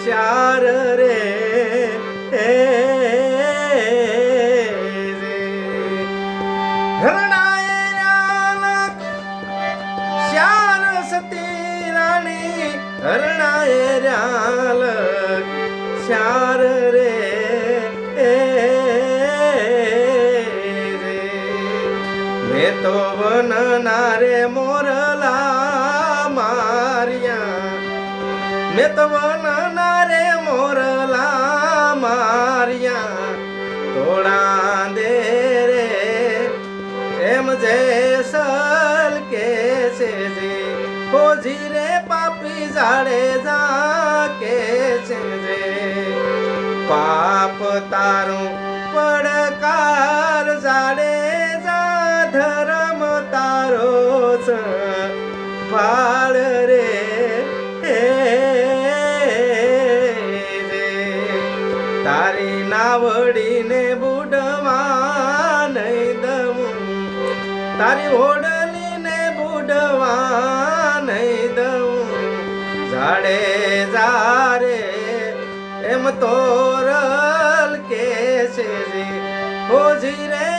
श्यार रे हरणाए रालक श्यार सती रानी हरणाए रालक श्यार रे मैं तो वन नारे मोरला मारिया मैं तो वन नारे मोरला मारिया तोड़ा दे रे एम जैसल के से जे खोजी रे पापी जाड़े जा के से जे पाप तारू પડકાર જાડે જા ધર્મ તારો ફાળ રે તારી નાવડીને બુડવા નહીં દઉં તારી ઓડલીને બુડવા નહીં દઉં જાડે જા રે એમ તોરલ કે છે હોજી રે